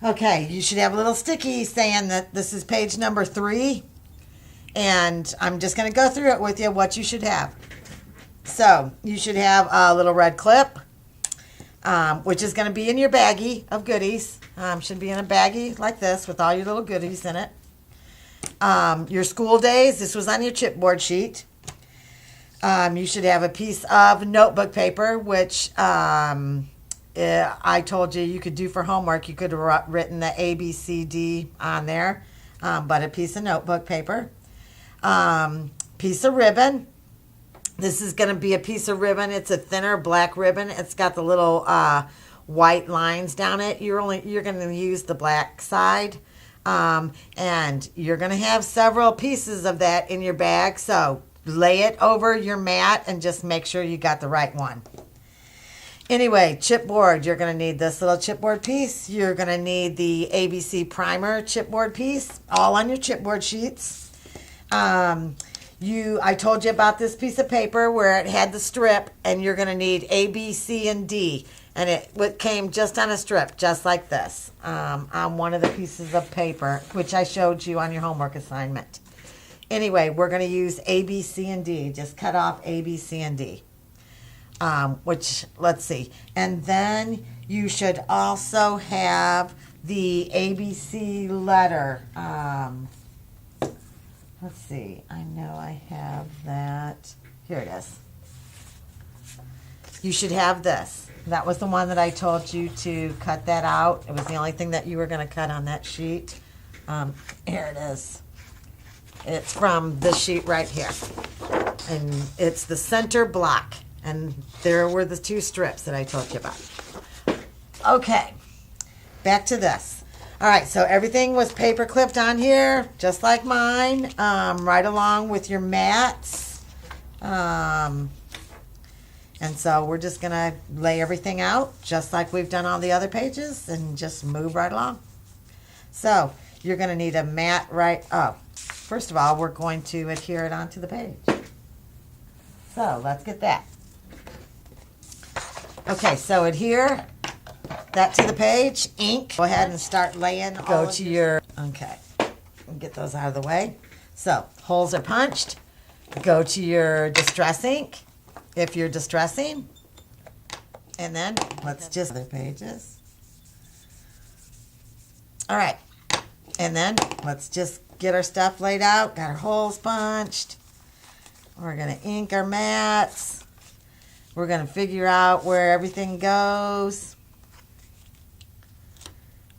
Okay, you should have a little sticky saying that this is page number 3. And I'm just going to go through it with you, what you should have. So, you should have a little red clip, which is going to be in your baggie of goodies. Should be in a baggie like this with all your little goodies in it. Your school days, this was on your chipboard sheet. You should have a piece of notebook paper, which I told you could do for homework. You could have written the A, B, C, D on there, but a piece of notebook paper. Piece of ribbon. This is going to be a piece of ribbon. It's a thinner black ribbon. It's got the little white lines down it. You're going to use the black side. And you're going to have several pieces of that in your bag. So lay it over your mat and just make sure you got the right one. Anyway, chipboard, you're going to need this little chipboard piece. You're going to need the ABC primer chipboard piece, all on your chipboard sheets. I told you about this piece of paper where it had the strip, and you're going to need A, B, C, and D. And it came just on a strip, just like this, on one of the pieces of paper, which I showed you on your homework assignment. Anyway, we're going to use A, B, C, and D. Just cut off A, B, C, and D. Which, let's see. And then you should also have the ABC letter. Let's see. I know I have that. Here it is. You should have this. That was the one that I told you to cut that out. It was the only thing that you were going to cut on that sheet. Here it is. It's from this sheet right here. And it's the center block. And there were the 2 strips that I told you about. Okay, back to this. All right, so everything was paper clipped on here, just like mine, right along with your mats. And so we're just going to lay everything out, just like we've done on the other pages, and just move right along. So you're going to need a mat first of all, we're going to adhere it onto the page. So let's get that. Okay, so adhere that to the page, ink. Go ahead and start laying. Go to your, okay, get those out of the way. So, holes are punched. Go to your distress ink, if you're distressing. And then, let's just, other pages. All right, and then, let's just get our stuff laid out. Got our holes punched. We're gonna ink our mats. We're going to figure out where everything goes.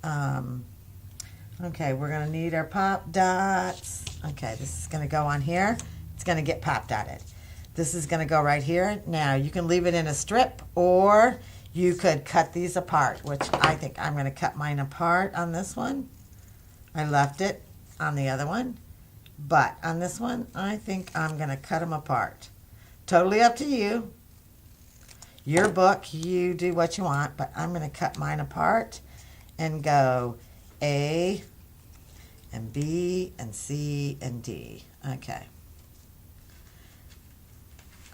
Okay, we're going to need our pop dots. Okay, this is going to go on here. It's going to get pop dotted. This is going to go right here. Now, you can leave it in a strip, or you could cut these apart, which I think I'm going to cut mine apart on this one. I left it on the other one. But on this one, I think I'm going to cut them apart. Totally up to you. Your book, you do what you want, but I'm going to cut mine apart and go A and B and C and D. Okay.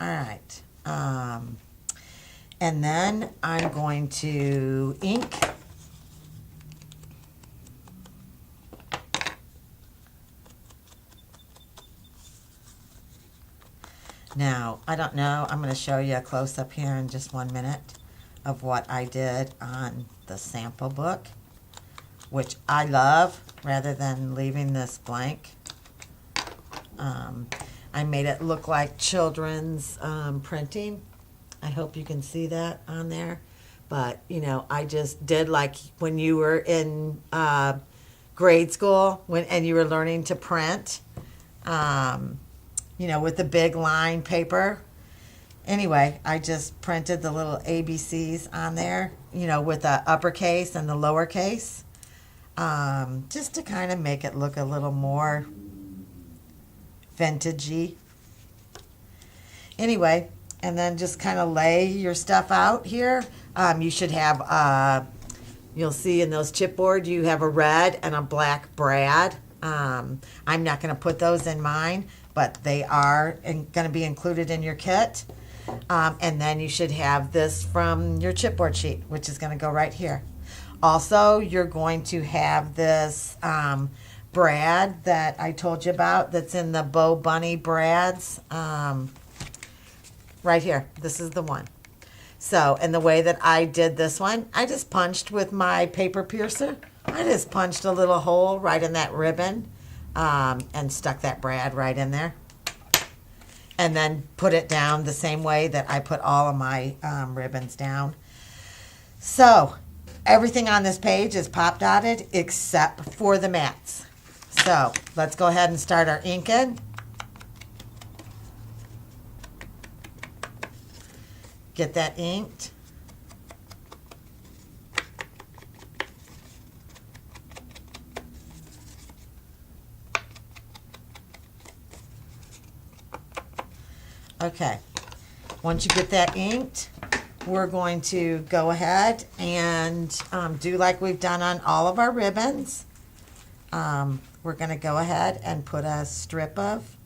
All right. And then I'm going to ink. Now, I don't know, I'm going to show you a close-up here in just 1 minute of what I did on the sample book, which I love, rather than leaving this blank. I made it look like children's printing. I hope you can see that on there. But, you know, I just did like when you were in grade school and you were learning to print. You know, with the big line paper. Anyway, I just printed the little ABCs on there, you know, with the uppercase and the lowercase, just to kind of make it look a little more vintagey. Anyway, and then just kind of lay your stuff out here. You should have, you'll see in those chipboard, you have a red and a black brad. I'm not going to put those in mine, but they are going to be included in your kit. And then you should have this from your chipboard sheet, which is going to go right here. Also, you're going to have this brad that I told you about that's in the Bow Bunny brads. Right here. This is the one. So, and the way that I did this one, I just punched with my paper piercer. I just punched a little hole right in that ribbon and stuck that brad right in there. And then put it down the same way that I put all of my ribbons down. So, everything on this page is pop dotted except for the mats. So, let's go ahead and start our inking. Get that inked. Okay, once you get that inked, we're going to go ahead and do like we've done on all of our ribbons. We're going to go ahead and put a strip of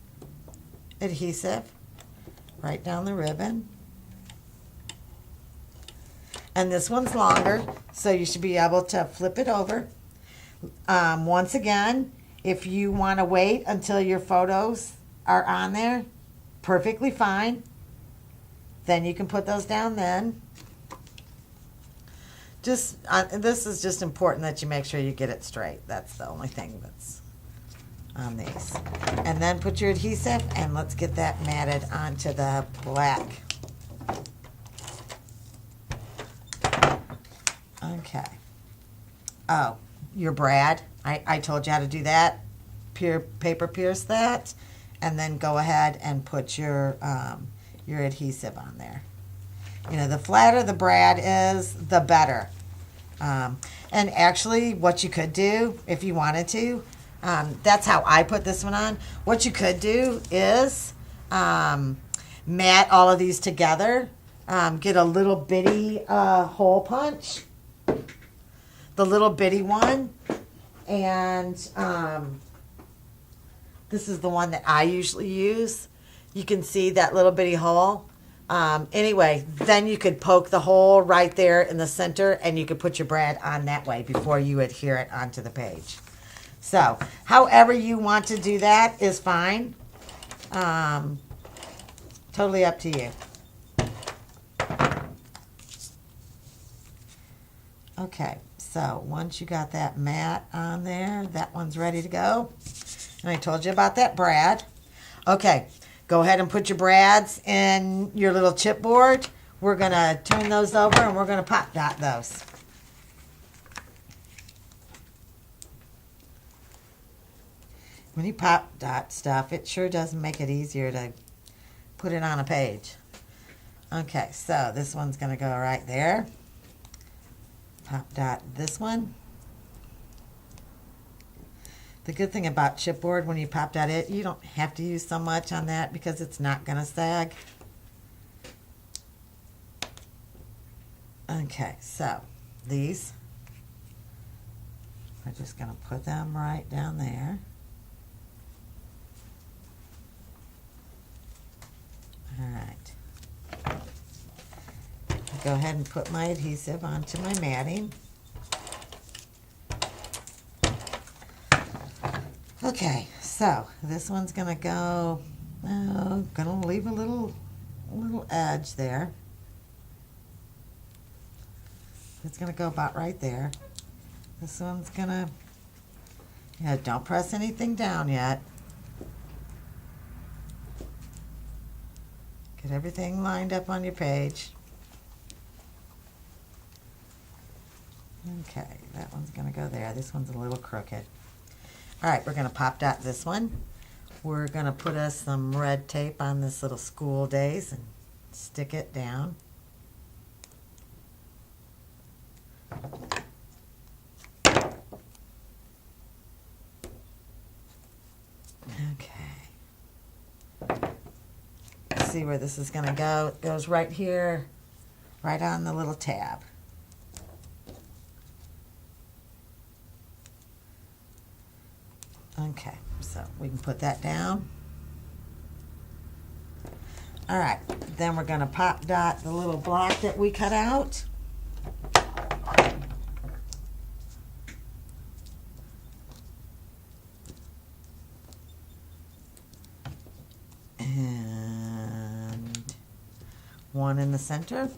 adhesive right down the ribbon. And this one's longer, so you should be able to flip it over. Once again, if you want to wait until your photos are on there, perfectly fine. Then you can put those down then. Just this is just important that you make sure you get it straight. That's the only thing that's on these. And then put your adhesive, and let's get that matted onto the black. Okay. Oh, your brad. I told you how to do that. Paper pierce that, and then go ahead and put your adhesive on there. You know, the flatter the brad is, the better. And actually, what you could do, if you wanted to, that's how I put this one on. What you could do is mat all of these together. Get a little bitty hole punch. The little bitty one. And this is the one that I usually use. You can see that little bitty hole. Anyway, then you could poke the hole right there in the center, and you could put your brad on that way before you adhere it onto the page. So, however you want to do that is fine. Totally up to you. Okay, so once you got that mat on there, that one's ready to go. And I told you about that brad. Okay, go ahead and put your brads in your little chipboard. We're going to turn those over, and we're going to pop dot those. When you pop dot stuff, it sure does make it easier to put it on a page. Okay, so this one's going to go right there. Pop dot this one. The good thing about chipboard, when you pop dot it, you don't have to use so much on that because it's not going to sag. Okay, so these, we're just going to put them right down there. All right. Go ahead and put my adhesive onto my matting. Okay, so this one's gonna go. Gonna leave a little edge there. It's gonna go about right there. This one's gonna. Yeah, don't press anything down yet. Get everything lined up on your page. Okay, that one's going to go there. This one's a little crooked. All right, we're going to pop dot this one. We're going to put us some red tape on this little school days and stick it down. Okay. Let's see where this is going to go. It goes right here, right on the little tab. Okay, so we can put that down. All right, then we're going to pop dot the little block that we cut out. one in the center.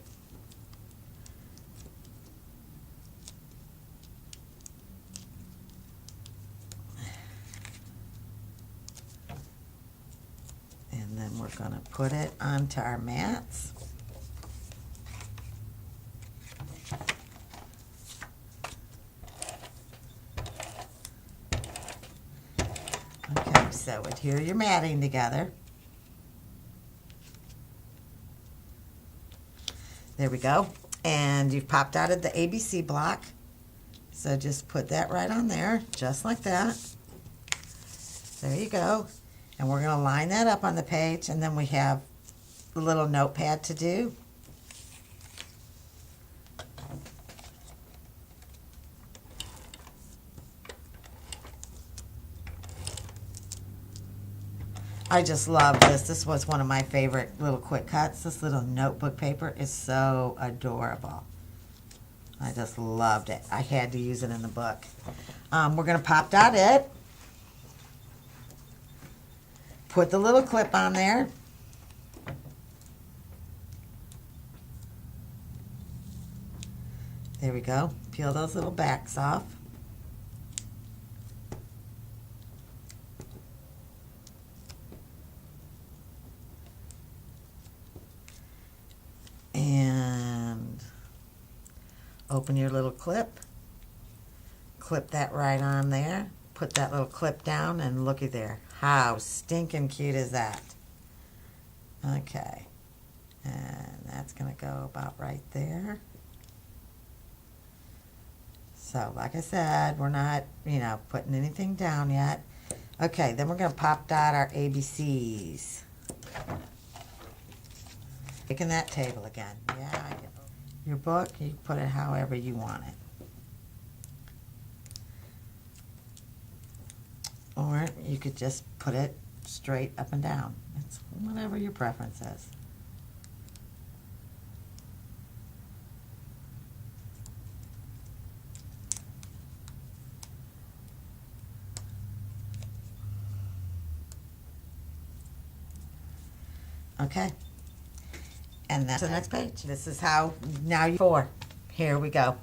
And then we're going to put it onto our mats. Okay, so adhere your matting together. There we go. And you've popped out of the ABC block. So just put that right on there, just like that. There you go. And we're going to line that up on the page, and then we have the little notepad to do. I just love this. This was one of my favorite little quick cuts. This little notebook paper is so adorable. I just loved it. I had to use it in the book. We're going to pop dot it. Put the little clip on there. There we go. Peel those little backs off. And open your little clip. Clip that right on there. Put that little clip down, and looky there. How stinking cute is that? Okay. And that's going to go about right there. So, like I said, we're not, putting anything down yet. Okay, then we're going to pop dot our ABCs. Making that table again. Yeah, your book, you can put it however you want it. Or you could just put it straight up and down. It's whatever your preference is. Okay. And that's the next page. This is how, now you 4. Here we go.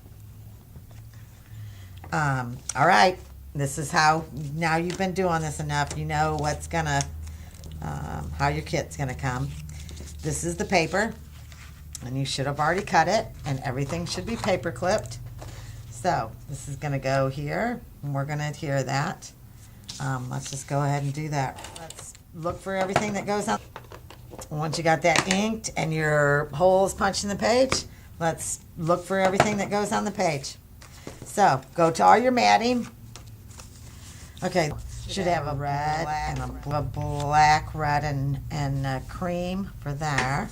All right. This is how, now you've been doing this enough, you know what's gonna, how your kit's gonna come. This is the paper, and you should have already cut it, and everything should be paper clipped. So this is gonna go here, and we're gonna adhere that. Let's just go ahead and do that. Let's look for everything that goes on. Once you got that inked and your holes punched in the page, let's look for everything that goes on the page. So go to all your matting. Okay, should have a red and a black, red, and cream for there.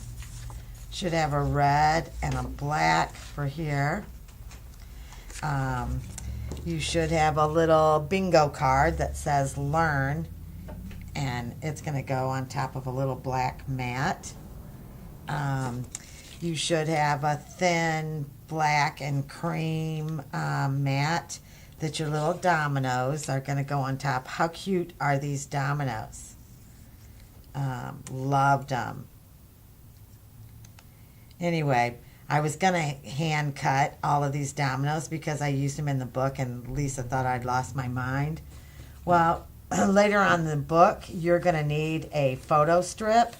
Should have a red and a black for here. You should have a little bingo card that says learn, and it's going to go on top of a little black mat. You should have a thin black and cream mat that your little dominoes are going to go on top. How cute are these dominoes? Loved them. Anyway, I was going to hand cut all of these dominoes because I used them in the book, and Lisa thought I'd lost my mind. Well, later on in the book, you're going to need a photo strip,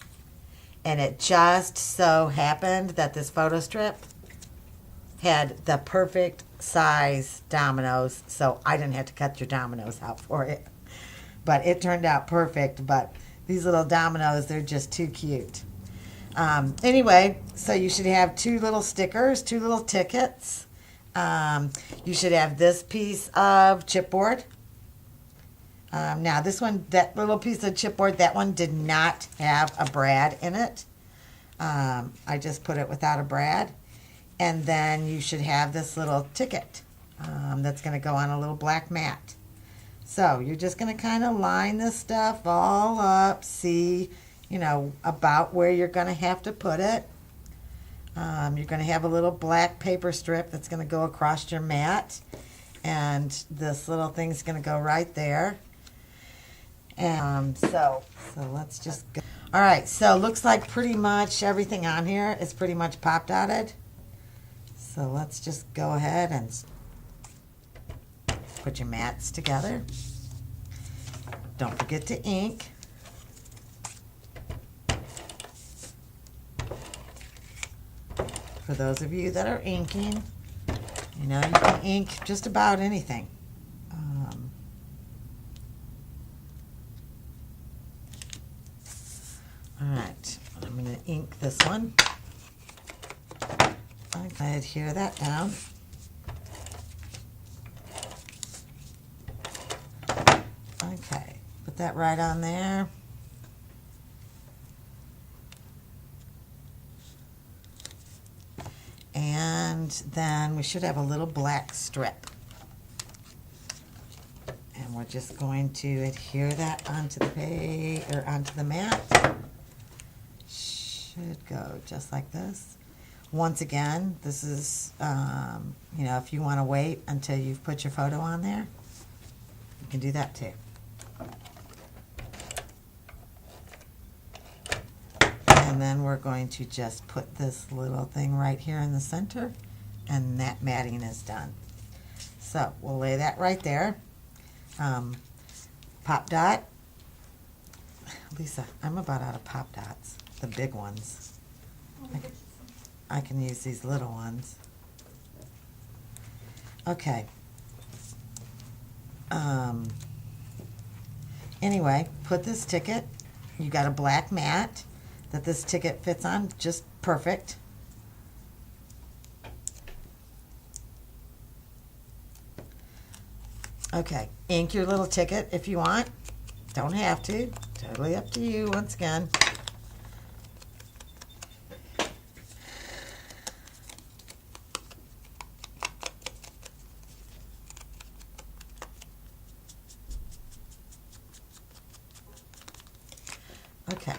and it just so happened that this photo strip had the perfect size dominoes, so I didn't have to cut your dominoes out for it. But it turned out perfect, but these little dominoes, they're just too cute. Anyway, so you should have 2 little stickers, 2 little tickets. You should have this piece of chipboard. Now this one, that little piece of chipboard, that one did not have a brad in it. I just put it without a brad. And then you should have this little ticket that's going to go on a little black mat. So you're just going to kind of line this stuff all up, see, about where you're going to have to put it. You're going to have a little black paper strip that's going to go across your mat. And this little thing's going to go right there. And so let's just go. All right, so looks like pretty much everything on here is pretty much pop dotted. So let's just go ahead and put your mats together. Don't forget to ink. For those of you that are inking, you know, you can ink just about anything. All right, I'm going to ink this one. I'm going to adhere that down. Okay, put that right on there. And then we should have a little black strip. And we're just going to adhere that onto the page or onto the mat. Should go just like this. Once again, this is, you know, if you want to wait until you've put your photo on there, you can do that too. And then we're going to just put this little thing right here in the center, and that matting is done. So we'll lay that right there. Pop dot. Lisa, I'm about out of pop dots, the big ones. I can use these little ones. Okay. Anyway, put this ticket. You got a black mat that this ticket fits on just perfect. Okay, ink your little ticket if you want. Don't have to. Totally up to you once again. Okay,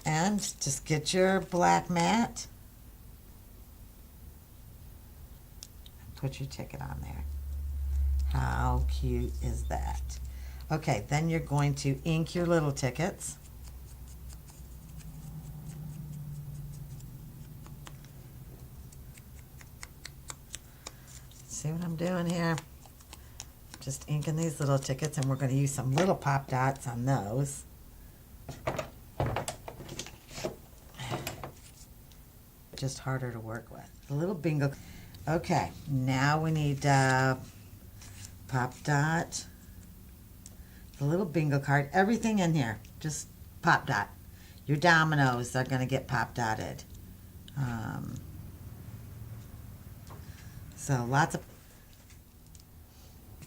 and just get your black mat and put your ticket on there. How cute is that? Okay, then you're going to ink your little tickets. See what I'm doing here? Just inking these little tickets, and we're going to use some little pop dots on those. Just harder to work with. The little bingo. Okay, now we need pop dot. The little bingo card. Everything in here, just pop dot. Your dominoes are going to get pop dotted. So lots of.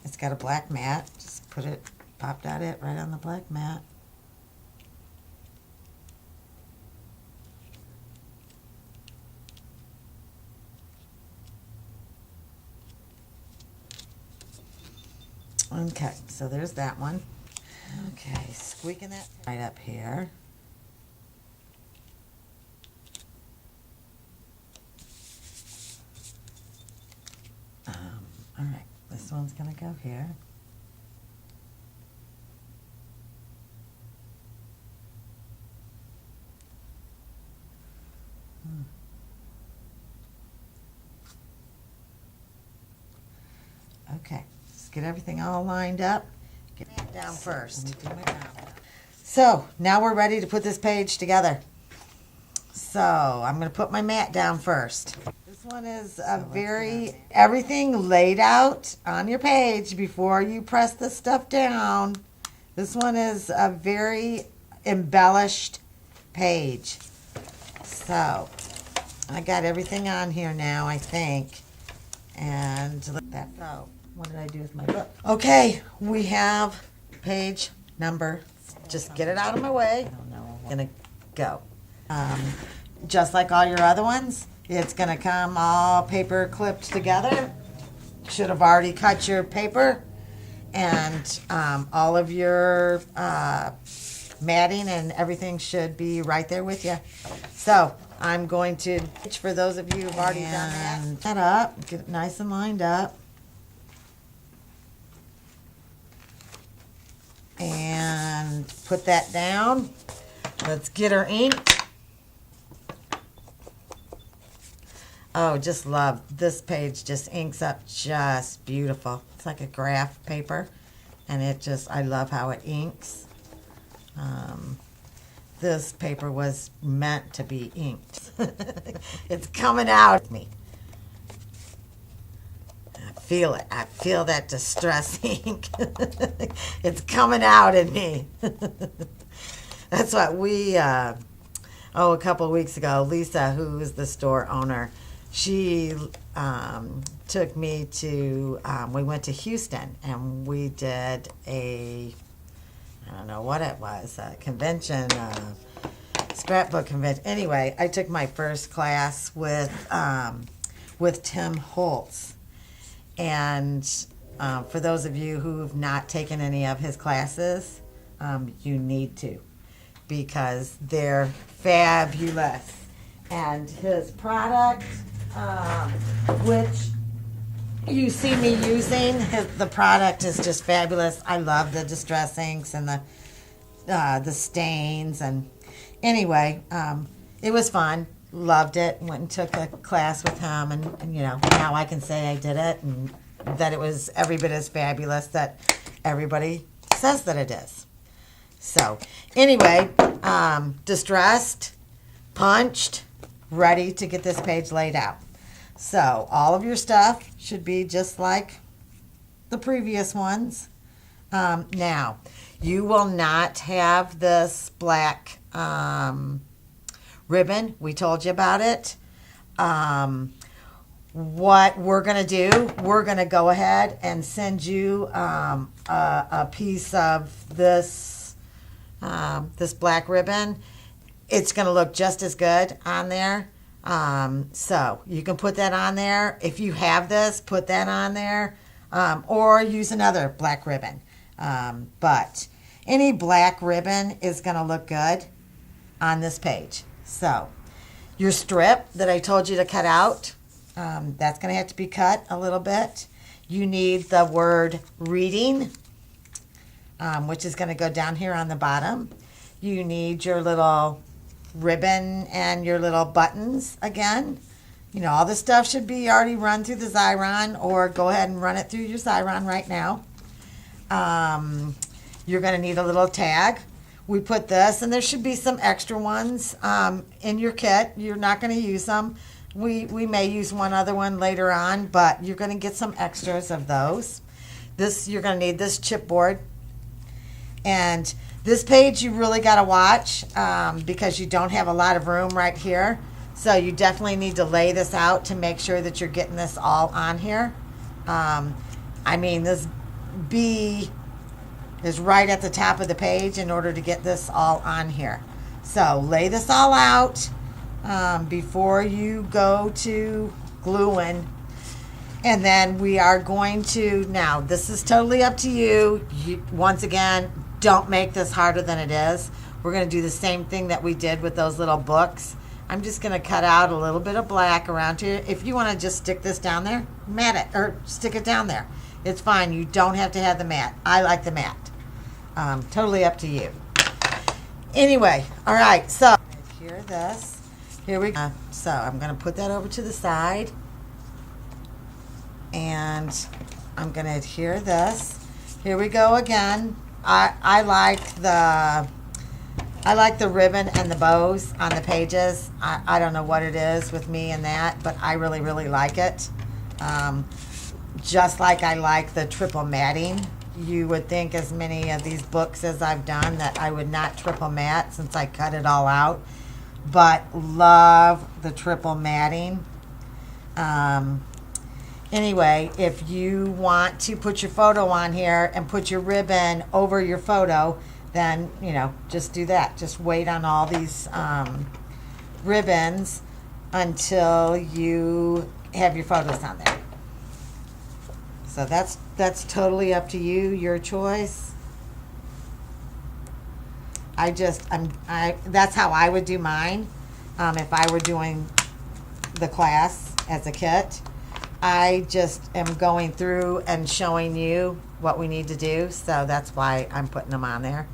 It's got a black mat. Just put it, pop dot it right on the black mat. Okay, so there's that one. Okay, squeaking that right up here. All right, this one's gonna go here. Okay, let's get everything all lined up. Get that down first. So now we're ready to put this page together. So I'm going to put my mat down first. This one is everything laid out on your page before you press the stuff down. This one is a very embellished page. So I got everything on here now, I think. And let that go. What did I do with my book? Okay, we have page number. Just get it out of my way. I don't know. I'm gonna go. Just like all your other ones, it's gonna come all paper clipped together. Should have already cut your paper, and all of your matting and everything should be right there with you. So I'm going to, for those of you who've already done that up, get it nice and lined up. And put that down. Let's get her inked. Oh, just love this page. Just inks up just beautiful. It's like a graph paper, and it just, I love how it inks. This paper was meant to be inked. It's coming out of me. I feel it. I feel that distress ink. It's coming out in me. That's what we, a couple of weeks ago, Lisa, who is the store owner, she took me to, we went to Houston, and we did I don't know what it was, a convention, scrapbook convention. Anyway, I took my first class with Tim Holtz. And for those of you who have not taken any of his classes, you need to, because they're fabulous. And his product, which you see me using, the product is just fabulous. I love the distress inks and the stains. And anyway, it was fun. Loved it. Went and took a class with him, and you know, now I can say I did it, and that it was every bit as fabulous that everybody says that it is. So anyway, distressed, punched, ready to get this page laid out. So all of your stuff should be just like the previous ones. Now, you will not have this black ribbon. We told you about it. What we're going to do, we're going to go ahead and send you a piece of this black ribbon. It's going to look just as good on there. So you can put that on there. If you have this, put that on there, or use another black ribbon. But any black ribbon is going to look good on this page. So your strip that I told you to cut out, that's going to have to be cut a little bit. You need the word reading, which is going to go down here on the bottom. You need your little ribbon and your little buttons again. You know, all this stuff should be already run through the Xyron, or go ahead and run it through your Xyron right now. You're going to need a little tag. We put this, and there should be some extra ones in your kit. You're not going to use them. We may use one other one later on, but you're going to get some extras of those. You're going to need this chipboard. And this page you really got to watch because you don't have a lot of room right here. So you definitely need to lay this out to make sure that you're getting this all on here. I mean, this B is right at the top of the page in order to get this all on here. So lay this all out before you go to gluing. And then we are going to, now this is totally up to you. Once again, don't make this harder than it is. We're going to do the same thing that we did with those little books. I'm just going to cut out a little bit of black around here. If you want to just stick this down there, mat it, or stick it down there. It's fine. You don't have to have the mat. I like the mat. Totally up to you. Anyway, all right, so here this. Here we go. So I'm going to put that over to the side. And I'm going to adhere this. Here we go again. I like the ribbon and the bows on the pages. I don't know what it is with me and that, but I really, really like it. Just like I like the triple matting. You would think as many of these books as I've done that I would not triple mat since I cut it all out. But love the triple matting. Anyway, if you want to put your photo on here and put your ribbon over your photo, then, you know, just do that. Just wait on all these ribbons until you have your photos on there. So that's totally up to you, your choice. That's how I would do mine if I were doing the class as a kit. I just am going through and showing you what we need to do, so that's why I'm putting them on there.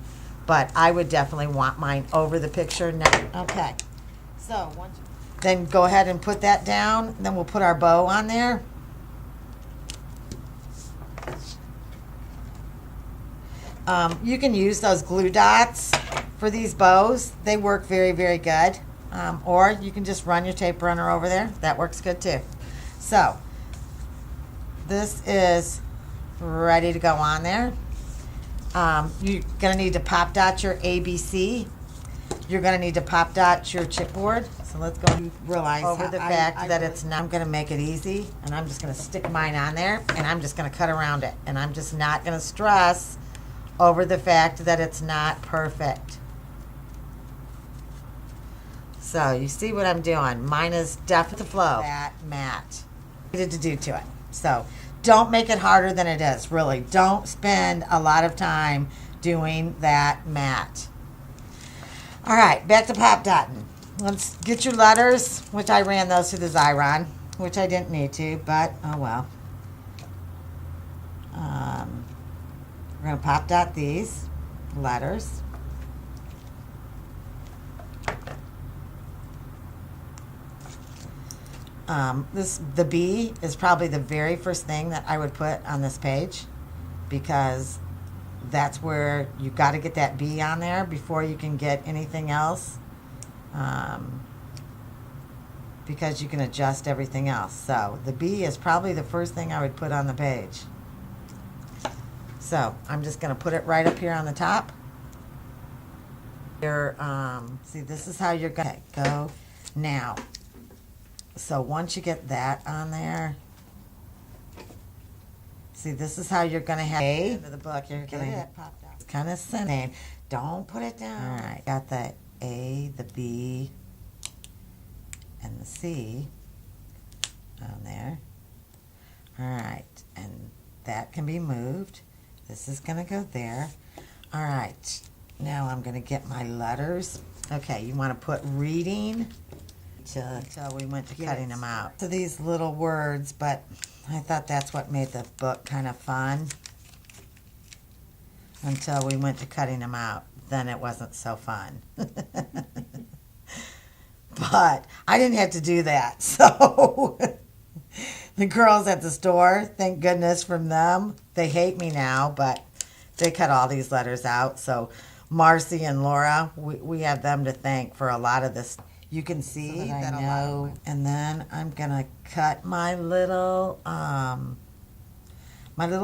but I would definitely want mine over the picture now. Okay, so then go ahead and put that down. Then we'll put our bow on there. You can use those glue dots for these bows. They work very, very good. Or you can just run your tape runner over there. That works good too. So this is ready to go on there. You're going to need to pop dot your ABC. You're going to need to pop dot your chipboard. So let's go realize over the fact that it's not. I'm going to make it easy, and I'm just going to stick mine on there, and I'm just going to cut around it. And I'm just not going to stress over the fact that it's not perfect. So you see what I'm doing. Mine is definitely the flow. That matte. Needed to do to it. So don't make it harder than it is, really. Don't spend a lot of time doing that matte. All right, back to pop dotting. Let's get your letters, which I ran those through the Xyron, which I didn't need to, but oh well. We're going to pop dot these letters. The B is probably the very first thing that I would put on this page, because that's where you got to get that B on there before you can get anything else, because you can adjust everything else. So the B is probably the first thing I would put on the page. So I'm just going to put it right up here on the top. Here, see, this is how you're going to go now. So once you get that on there, see, this is how you're going to have A into the book. You're going to pop down. It's kind of sinning. Don't put it down. All right, got the A, the B, and the C on there. All right, and that can be moved. This is going to go there. All right, now I'm going to get my letters. Okay, you want to put reading until we went to cutting them out. So these little words, but I thought that's what made the book kind of fun until we went to cutting them out. Then it wasn't so fun. But I didn't have to do that. So the girls at the store, thank goodness from them. They hate me now, but they cut all these letters out. So Marcy and Laura, we have them to thank for a lot of this. You can see so that I know. And then I'm going to cut my little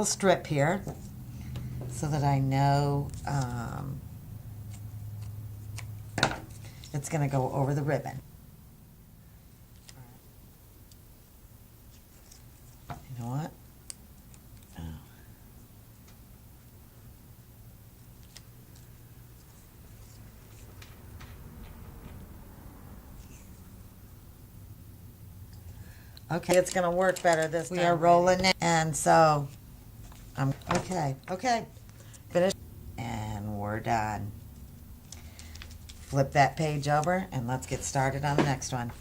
strip here so that I know it's going to go over the ribbon. You know what? Oh. Okay, it's going to work better this time. We are rolling it. And so, okay, finish. And we're done. Flip that page over and let's get started on the next one.